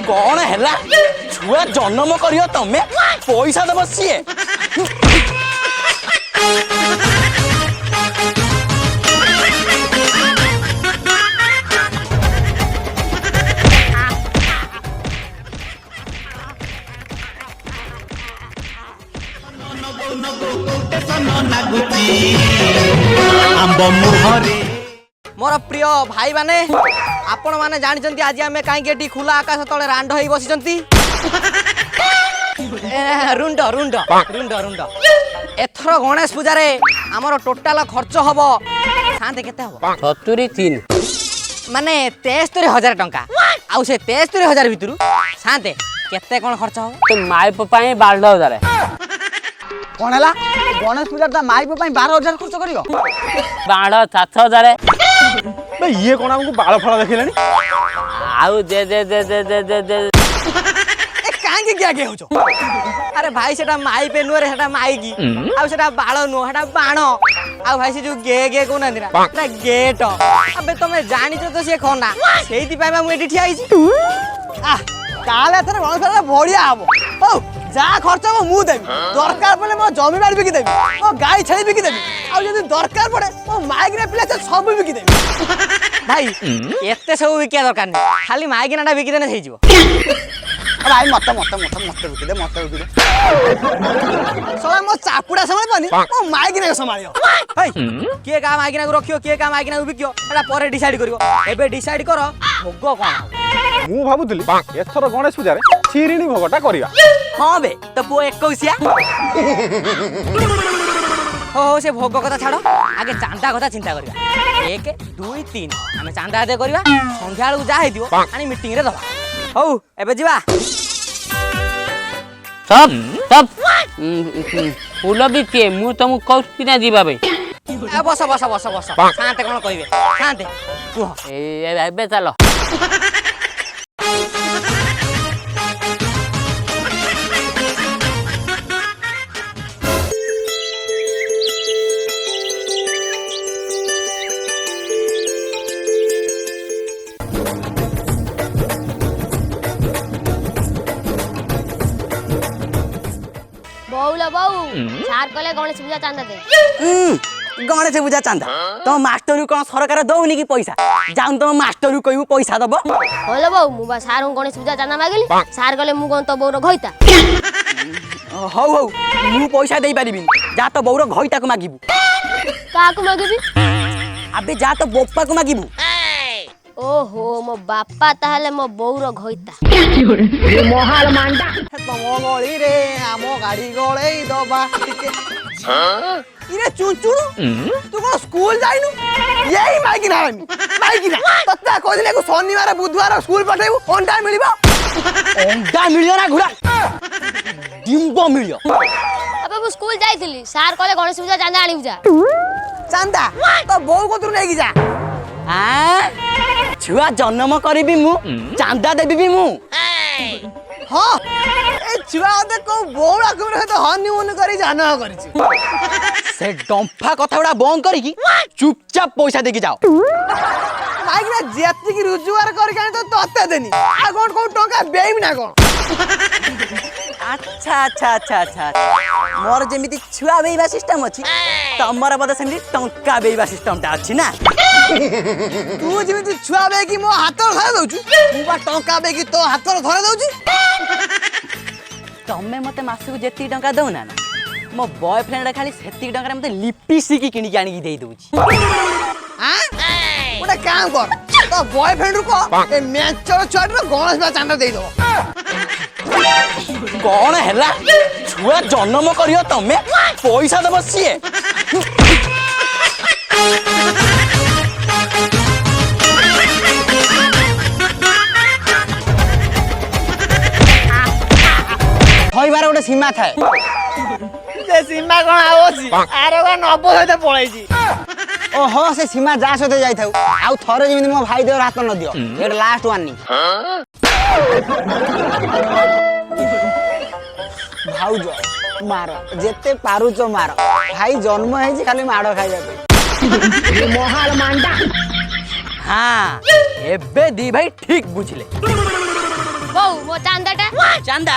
कौन है छुआ जन्म करियो तमे पैसा दब सीए मोर प्रिय भाई माने आपण माने जानचंती आज आमे काई एटी खुला आकाश तळे रांड होई बसिचंती रुंड रुंड रुंड रुंड एथर गणेश पूजा रे हमर टोटल खर्च हबो साथे केते हबो 73 माने 73000 टंका आउ से 73000 भितरु साथे केते कोन खर्च हबो तो माइप पाए 12000 कोन हला गणेश पूजा ता माइप पाई 12000 खर्च करियो बाण 7000 बे ये कोन हमको बाल फड़ा देखिलानी आउ दे ए काहे क्या के होचो अरे भाई सेटा माई पे नुरे सेटा माई की आ सेटा बाळ नु सेटा बाण आ भाई से जो गे गे को नंदिना ना गेट अबे तमे जानि तो से खोना सेति पाई मैं एठी ठिया आइची आ काले थरे गणेश बढ़िया हबो ओ जा खर्च हो मु देबी दरकार पड़े मो जमी बाड़ी बिकी देबी मो गाय छेली बिकी देबी आ जदी दरकार पड़े मो माइक रे प्लेस सब बिकी देबी भाई एते सब बिकिया दरकार नै खाली माइक नाडा बिकी देने થઈ जिवो भाई मत बिकी दे सोला मो चापुडा संभाल पानी मो माइक ने संभालियो भाई के का माइक ने रखियो के का माइक ने बिकियो एटा परे डिसाइड करियो एबे डिसाइड करो भोग कोन मु भाबुतली एथर गणेश पूजा रे छिरिणी भोगटा करिया हां बे तो पो 21 हो से भोग कथा छाड़ो आगे चांदा कथा चिंता करिया 1 2 3 हमें चांदा दे करिया संध्या बेलू जा हेदियो आनी मीटिंग रे दबा हो एबे जीवा सब फूल भी के मु तुम कहू ना जीवा भाई बस शांत कोन कहबे शांत कुह एबे चलो बहुला बहु सार कले गणेश पूजा चांदा दे गणेश पूजा चांदा तो मास्टर कोन सरकार दउनी की पैसा जाउन तो मास्टर कहू पैसा दबो होला बहु मु बा सार गणेश पूजा चांदा मागली सार कले मु कोन तो बौर घइता हौ मु पैसा देई पारिबिन जा तो बौर घइता को मागिबू का को मागबी अबे जा तो बोप्पा को मागिबू ओहो मो बापा ताहले मो बौर घइता मोहाल मांडा तमो गळी रे आमो गाड़ी गळेई दबा टिके इरे चुचुनु तू को स्कूल जाइनु यही माइकिना तत्ता कहले को शनिवार बुधवार स्कूल पठाइबू अंडा मिलिबो अंडा मिलियो ना घुरा डिम्बो मिलियो अबे मु स्कूल जाइथिली सार कले गणेश पूजा चांदा आनी पूजा चांदा तो बौ को तू नेकी जा छुआ जन्म करिबी मु चांदा देबी भी मु हां ए छुआ ओदे को बोला कुरे तो हनीमून करी जाना करिछि से डंफा कथाडा बंद करी की चुपचाप पैसा देके जाओ माइक ना जेति की रोजगार करी कानी तो तते देनी आ कोन टंका बेइम ना कोन अच्छा मोर जेमिति छुआ बेइबा सिस्टम अछि तमरा बदे सेमि टंका बेइबा सिस्टम ता अछि ना तू जेमिति छुआ बे की मो हाथ धरे दउछु मु बा टंका बे की तो हाथ धरे दउछु तमे मते मासु जेति टंका दउ ना मो बॉयफ्रेंड खाली सेति टंका रे मते लिपस्टिक किनि के आनी देई दउछि हां ओटा काम कर तो बॉयफ्रेंड को ए मैचर छुआ रो गणेश बा चांदा देई दो कौन है छुआ जन्म करियो तमे पैसा दब सीए होइबार गोटे सीमा थाए से सीमा कोन आवछि आरो का 90 सहित पळैछि ओहो से सीमा जा सहित जाई थाउ आउ थरे जेमिति मो भाई देवर हाथ न दियो एट लास्ट वार्निंग भाउज मार जेते पारुच मार भाई जन्म है खाली माड़ खाइबा मोहाल मांडा हाँ एबे दी भाई ठीक बुझले ବୋଉ ମୋ ଚାନ୍ଦାଟା ଚାନ୍ଦା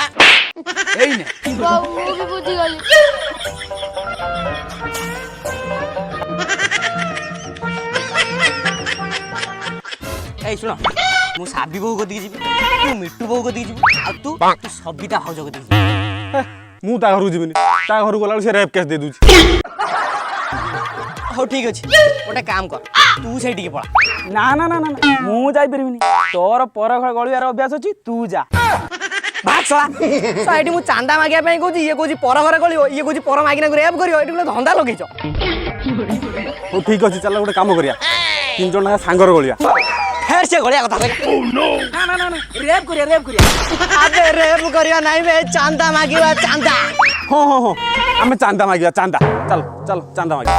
ଏଇ ନେ ବୋଉ ମୁଁ ବି ବୁଝିଗଲି। এই ଶୁଣ ମୁଁ ସାବି ବୋଉ କତିକି ଯିବି ତୁ ମିଟୁ ବୋଉ କତିକି ଯିବୁ ଆଉ ତୁ ସବିତା ଭାଉଜ କତିକି ଯିବୁ। ମୁଁ ତା ଘରକୁ ଯିବିନି, ତା ଘରକୁ ଗଲାବେଳକୁ ସେ ରେପ୍ କେସ୍ ଦେଇ ଦଉଛି। ହଉ ଠିକ ଅଛି ଗୋଟେ କାମ କର ତୁ ସେଇଠିକି ପଳା। ନା ନା ନା ନା ନା, ମୁଁ ଯାଇପାରିବିନି। ତୋର ପର ଘର ଗଳିବାର ଅଭ୍ୟାସ ଅଛି, ତୁ ଯା। ଏଠି ମୁଁ ଚାନ୍ଦା ମାଗିବା ପାଇଁ କହୁଛି, ଇଏ କହୁଛି ପର ଘରେ ଗଳିବ, ଇଏ କହୁଛି ପର ମାଗିନାକୁ ରେପ୍ କରିବ। ଏଠି ଗୋଟେ ଧନ୍ଦା ଲଗେଇଛ। ହଉ ଠିକ ଅଛି, ଚାଲ ଗୋଟେ କାମ କରିବା, 3 ଜଣ ଲେଖା ସାଙ୍ଗର ଗଳିଆ। ଫେର ସେ ଗଳିଆ କଥା କହିଲା। ନା ନା ନା ନା, ରେପ୍ କରିବା ରେପ୍ କରିବା। ଆବେ ରେପ୍ କରିବା ନାଇଁ ବେ, ଚାନ୍ଦା ମାଗିବା ଚାନ୍ଦା। ହଁ ହଁ ହଁ, ଆମେ ଚାନ୍ଦା ମାଗିବା, ଚାନ୍ଦା। ଚାଲ ଚାଲ ଚାନ୍ଦା ମାଗିବା।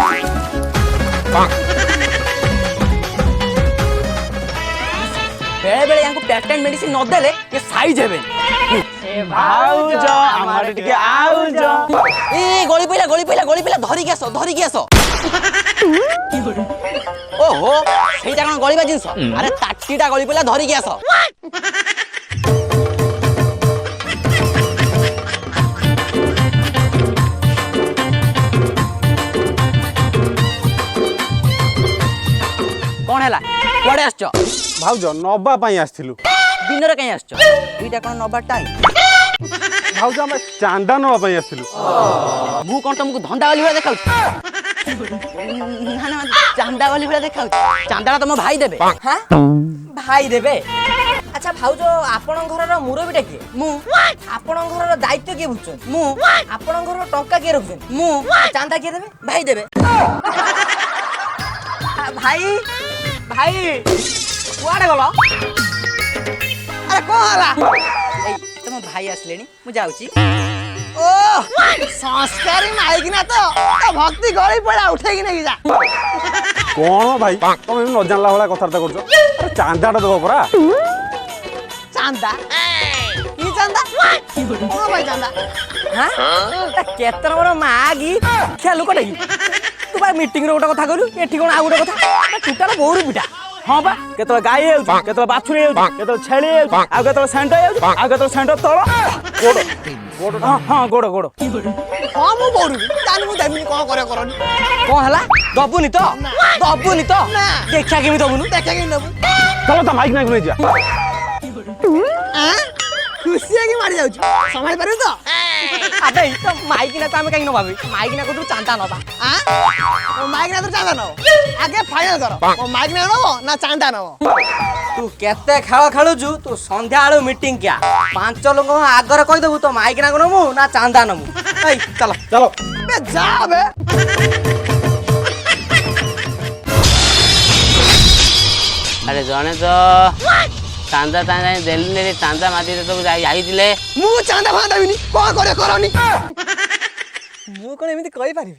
ବେଳେ ବେଳେ ୟାଙ୍କୁ ପ୍ୟାଟର୍ନ ମେଡିସିନ ନ ଦେଲେ ଏ ସାଇଜ ହେବେନି। ଭାଉଜ ଆମର ଟିକେ ଆଉଜ। ଏ ଗଳି ପଇଲା ଧରିକି ଆସ ଧରିକି ଆସ। ଓହୋ ସେଇଟା କଣ ଗଳିବା ଜିନିଷ? ଆରେ ତାଟିଟା ଗଳି ପଇଲା ଧରିକି ଆସ। କଣ ହେଲା କୁଆଡେ ଆସିଛ? ଭାଉଜ ନବା ପାଇଁ ଆସିଥିଲୁ। ଦିନରେ କାଇଁ ଆସିଛ? ଏଇଟା କଣ ନବା ଟାଇମ୍? ଭାଉଜ ଆମେ ଚାନ୍ଦା ନବା ପାଇଁ ଆସିଥିଲୁ। ମୁଁ କଣ ତମକୁ ଧନ୍ଦା ବାଲି ଭଳିଆ ଦେଖାଉଛି? ନା ନା ଚାନ୍ଦା ବାଲି ଭଳିଆ ଦେଖାଉଛି। ଚାନ୍ଦାଟା ତମ ଭାଇ ଦେବେ। ହାଁ ଭାଇ ଦେବେ? ଆଚ୍ଛା ଭାଉଜ ଆପଣଙ୍କ ଘରର ମୁରବିଟା କିଏ? ମୁଁ। ଆପଣଙ୍କ ଘରର ଦାୟିତ୍ୱ କିଏ ବୁଝୁଛନ୍ତି? ମୁଁ। ଆପଣଙ୍କ ଘରର ଟଙ୍କା କିଏ ରଖୁଛନ୍ତି? ମୁଁ। ଚାନ୍ଦା କିଏ ଦେବେ? ଭାଇ ଦେବେ। ଭାଇ ଭାଇ କୁଆଡେ ଗଲ? ଆରେ କଣ ହେଲା? ଏଇ ତମ ଭାଇ ଆସିଲେଣି, ମୁଁ ଯାଉଛି। ଓ ସଂସ୍କାରୀ ମାଇକିନା ତ ଭକ୍ତି ଗଳି ପଡା ଉଠେଇକି ନେଇକି ଯା। କଣ ଭାଇ ତମେ ନ ଜାଣିଲା ଭଳିଆ କଥାବାର୍ତ୍ତା କରୁଛ? ଆରେ ଚାନ୍ଦାଟା ଦବ ପରା। ଚାନ୍ଦା କି ଚାନ୍ଦା? କଣ ଭାଇ ଚାନ୍ଦା? ହାଁ କେତେ ନମ୍ବର ମାଗି ଖିଆ ଲୋକଟା କି? ତୁ ବା ମିଟିଂରେ ଗୋଟେ କଥା କହିଲୁ, ଏଠି କଣ ଆଉ ଗୋଟେ କଥା? ଟୁଟାଲ ବୋଉରୁ ପିଟା। ହଁ ବା, କେତେବେଳେ ଗାଈ ହେଉଛି, କେତେବେଳେ ବାଛୁରୀ ହେଉଛି, କେତେବେଳେ ଛେଳି ହେଉଛି, ଆଉ କେତେବେଳେ ଷେଣ୍ଢ ହେଉଛି, ଆଉ କେତେବେଳେ ଷେଣ୍ଢ ତଳ ଗୋଡ଼। ହଁ ହଁ ଗୋଡ଼ ଗୋଡ଼। ହଁ ମୁଁ ବୋଉରୁ ଜାଣି ମୁଁ ଦେବିନି, କଣ କରିବ କରନି। କଣ ହେଲା? ଦବୁନି ତ? ଦବୁନି ତ? ନା। ଦେଖିଆ କେମିତି ଦବୁନୁ? ଦେଖେ କେମିତି ଦେବୁ? ଚାଲ ତା ମାଇକ୍ ନାକୁ ନେଇଯିବା। ଖୁସି ହେଇକି ମାରି ଯାଉଛୁ, ସମ୍ଭାଳି ପାରିବୁ ତ? ଆବେ ତ ମାଇକିନା ତ ଆମେ କାହିଁକି ନବା? ମାଇକିନା କହୁଛୁ ଚାନ୍ଦା ନବା। ମାଇକିନା ତ ଚାନ୍ଦା ନବ? ଆଗେ ଫାଇନାଲ କର, ମାଇକିନା ନବ ନା ଚାନ୍ଦା ନବ? ତୁ କେତେ ଖେଳ ଖେଳୁଛୁ? ତୁ ସନ୍ଧ୍ୟା ବେଳୁ ମିଟିଂ କିଆ 5 ଲୋକଙ୍କ ଆଗରେ କହିଦେବୁ ତ ମାଇକିନା ନମୁ ନା ଚାନ୍ଦା ନମୁ? ଏଇ ଚାଲ ଚାଲ ବେ ଯା ବେ। ଆରେ ଜଣେ ତ ଚାନ୍ଦା ଦେଲିନି, ଚାନ୍ଦା ମାତିରେ ସବୁ ଯାଇଥିଲେ। ମୁଁ ଚାନ୍ଦା ଫାନ୍ଦା ଦେବିନି, କଣ କରିବ କରନି। ମୁଁ କଣ ଏମିତି କହିପାରିବି?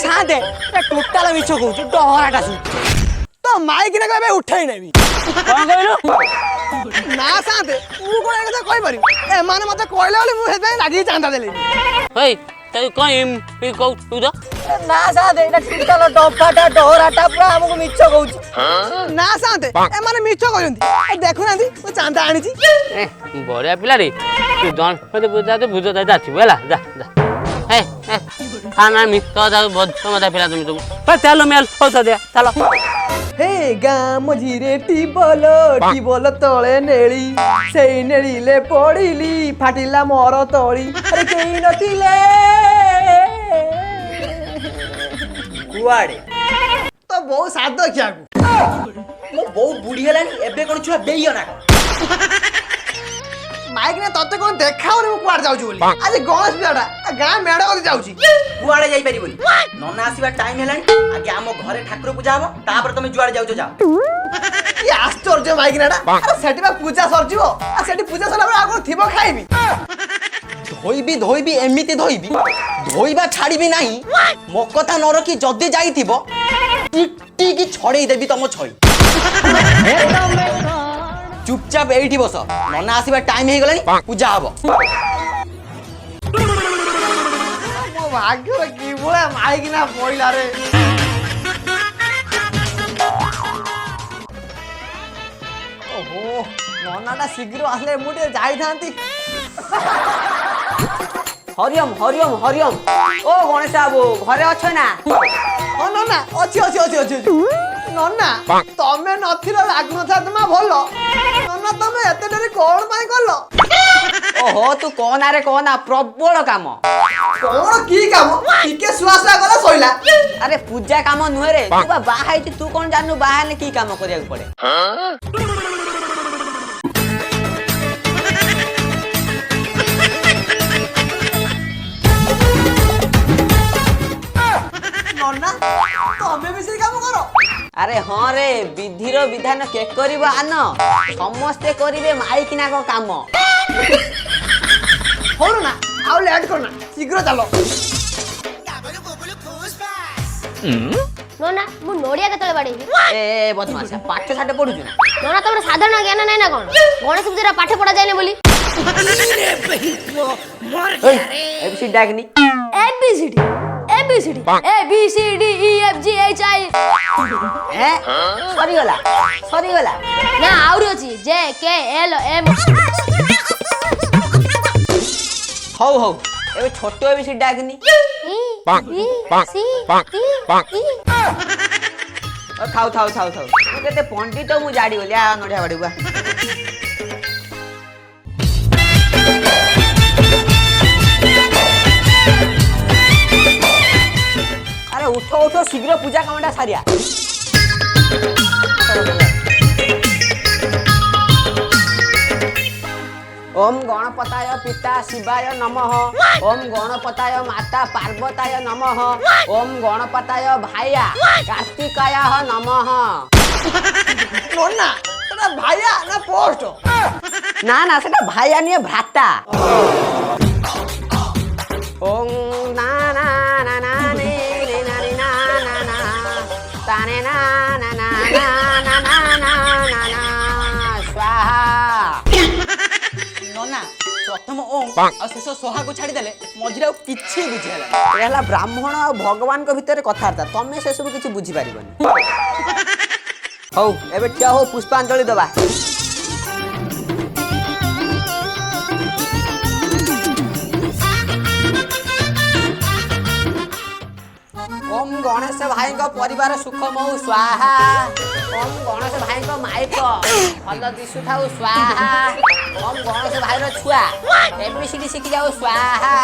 ସାନ୍ତେ ଟୋଟାଲ ମିଛ କହୁଛୁ, ଡହରାଟା ଶୁଣୁ। ତ ମାଇକିନା ଏବେ ଉଠେଇ ନେବି। କଣ କହିଲୁ? ନା ସାନ୍ତେ ମୁଁ କଣ ଏ କଥା କହିପାରିବି? ଏମାନେ ମତେ କହିଲେ ବୋଲି ମୁଁ ସେଥିପାଇଁ ରାଗିକି ଚାନ୍ଦା ଦେଲି। ହେଇ ତାକୁ କଣ ଏମିତି କହୁଛୁ ତ? ନା ସାନ୍ତେ ଏଇଟା ଟୋଟାଲ ଡବାଟା ଡହରାଟା ପୁରା ଆମକୁ ମିଛ କହୁଛି। ନା ସାନ୍ତେ ଏମାନେ ମିଛ କହୁଛନ୍ତି। ଦେଖୁନାହାନ୍ତି ମୁଁ ଚାନ୍ଦା ଆଣିଛି। ବଢିଆ ପିଲାରେ, ତୁ ଜଣେ ବୁଝ ଆସିବୁ ହେଲା। ଯା ଯା ମିଛ ମଜା ପିଲା তুমি ସବୁ। ଚାଲ মেল ପଇସା ଦିଆ ଚାଲ। ହେ ଗାଁ ମଝିରେ ଟିବଲ ତଳେ ନେଳି, ସେଇ ନେଳିଲେ ପଡ଼ିଲି ଫାଟିଲା ମୋର ତଳି। ଆରେ କେହି ନଥିଲେ କୁଆଡେ? ତ ବୋଉ ସାଦ ଖିଆକୁ। ମୋ ବୋଉ ବୁଢୀ ହେଲାଣି, ଏବେ କଣ ଛୁଆ ବେଇୟ ନା କଣ? ମାଇକ୍ ନା ତତେ କଣ ଦେଖାଉନି ମୁଁ କୁଆଡେ ଯାଉଛି ବୋଲି? ଆଜି ଗଣେଶ ପୂଜାଟା ଗାଁ ମେଢ କରି ଯାଉଛି। କୁଆଡେ ଯାଇପାରିବନି, ନନା ଆସିବା ଟାଇମ ହେଲାଣି। ଆଗେ ଆମ ଘରେ ଠାକୁର ପୂଜା ହବ, ତାପରେ ତମେ ଯୁଆଡେ ଯାଉଛ ଯାଅ। କି ଆଶ୍ଚର୍ଯ୍ୟ ମାଇକ୍ ନାଟା। ଆରେ ସେଠି ବା ପୂଜା ସରିଯିବ, ଆଉ ସେଠି ପୂଜା ସରିଲା ପରେ ଆଉ କଣ ଥିବ ଖାଇବି? ଧୋଇବି ଏମିତି ଧୋଇବି, ଧୋଇବା ଛାଡ଼ିବି ନାହିଁ। ମୋ କଥା ନ ରଖି ଯଦି ଯାଇଥିବ ଟିକି ଛଡେଇ ଦେବି ତମ ଛଇ। ଚୁପଚାପ ଏଇଠି ବସ, ନନା ଆସିବା ଟାଇମ ହେଇଗଲାଣି, ପୂଜା ହବ। ମୋ ଭାଗ୍ୟରେ କି ଭଳିଆ ମାଇକ୍ ନା ପଇଲା ରେ। ଓହୋ ନନାଟା ଶୀଘ୍ର ଆସିଲେ ମୁଁ ଟିକେ ଯାଇଥାନ୍ତି। ହରିଓମ ହରିଓମ ହରିଓମ। ଓ ଗଣେଶ ବାବୁ ଘରେ ଅଛ ନା? ହଁ ନନା ଅଛି ଅଛି ଅଛି ଅଛି ଅଛି। ନନା ତମେ ନଥିଲ ଲାଗୁନଥିଲା ତମା ଭଲ। ନନା ତମେ ଏତେ ଡେରି କଣ ପାଇଁ କଲ? ଓହୋ ତୁ କହନା ରେ କହନା ପ୍ରବଳ କାମ। କଣ କି କାମ? ଟିକେ ଶୁଆଶୁଆ କଲେ ସଇଲା। ଆରେ ପୂଜା କାମ ନୁହେଁ ରେ, ତୁ ବା ବାହା ହେଇଛୁ, ତୁ କଣ ଜାଣିନୁ ବାହା ହେଲେ କି କାମ କରିବାକୁ ପଡେ? ନନା ତମେ ବି ସେଇ କାମ କର? ଆରେ ହଁ ରେ, ବିଧିର ବିଧାନ କେ କରିବ ଆନ, ସମସ୍ତେ କରିବେ ମାଇକିନାଙ୍କ କାମ। ହଉ ନା ଆଉ ଲେଟ୍ କରନା, ଶୀଘ୍ର ଚାଲ। ନନା ମୁଁ ନଡ଼ିଆ କେତେବେଳେ ବାଡ଼େଇବି? ଏ ବଦମାସ ପାଠ ସାଠ ପଢୁଛୁ ନା? ନନା ତମର ସାଧାରଣ ଜ୍ଞାନ ନାହିଁ ନା କଣ? ଗଣେଶ ପୂଜାରେ ପାଠ ପଢା ଯାଏନି ବୋଲି। ABC ଡାକନି। ABCD ABCD ABCD EFG HI। ସରିଗଲା ସରିଗଲା। ନା ଆହୁରି ଅଛି JKLM। ହଉ ହଉ ଏବେ ଛୋଟ ଏବିସି ଡାକନି। ଥାଉ ଥାଉ ଥାଉ ଥାଉ, ତୁ କେତେ ପଣ୍ଡିତ ମୁଁ ଜାଡ଼ି ଗଲି। ଆ ନଡ଼ିଆ ବାଡ଼ିବା। ଆରେ ଉଠ ଉଠ ଶୀଘ୍ର ପୂଜା କାମଟା ସାରିଆ। ओम गणपताय पिता शिवाय नमः। ओम गणपताय माता पार्वताय नमः। ओम गणपताय भाया कार्तिकाय नमः। नन्ना सेटा भाया ना पोस्ट? ना ना सेटा भाया नहीं भ्राता। ओम ना ना ना ना ने ने ना ने ना ना ना ताने ना ना ना ना ना ना ना ना ना स्वाहा। नन्ना प्रथम ओम और शेष सोहा को छाड़ी देले मझिरा किछि बुझिला। एला ब्राह्मण और भगवान को भीतर कथार्था, तमे से सब किछि बुझी पारिबनी। हौ एबे क्या हो पुष्पांजलि दबा। ओम गणेश भाई को परिवार सुखमौ स्वाहा। ओम गणेश भाई को माइक भल दिशु थाउ स्वाहा। ओम गणेश भाई रो छुआ एबीसीडी शिखि जाओ स्वाहा।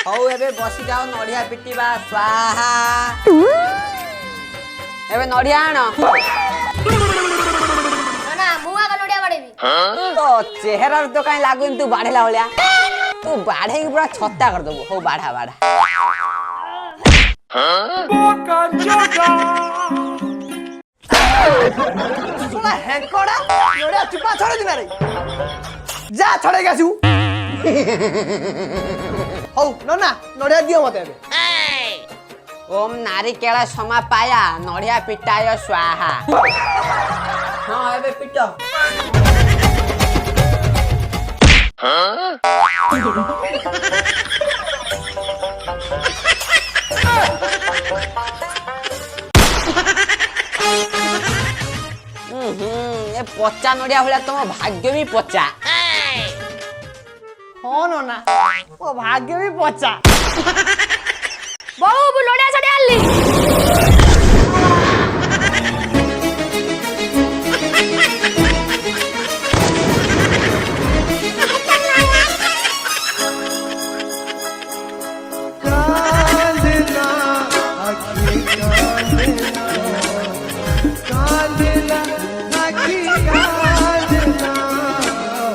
हौ एबे बसी जाओ नडिया पिटिबा स्वाहा। एबे नडिया आण। नना मु आगा नडिया बाड़ेबी। तो चेहरा तो काई लागुन तू बाढ़ेला होलिया, तू बाढ़े की पूरा छत्ता कर दबो। हौ बाढ़ा बाढ़ा। सुना हेकड़ा नडिया चुपा छड़े दिना रे जा छड़े गासु। हौ नन्ना नडिया दियो मते एबे। ओम नारिकेला समा पाया नडिया पिटाय स्वाहा। हां एबे पिट। ए पचा नडिया भलिया तुम भाग्य भी पचा। हां नन्ना ओ भाग्य भी पचा। बहु नडिया छड़े आली।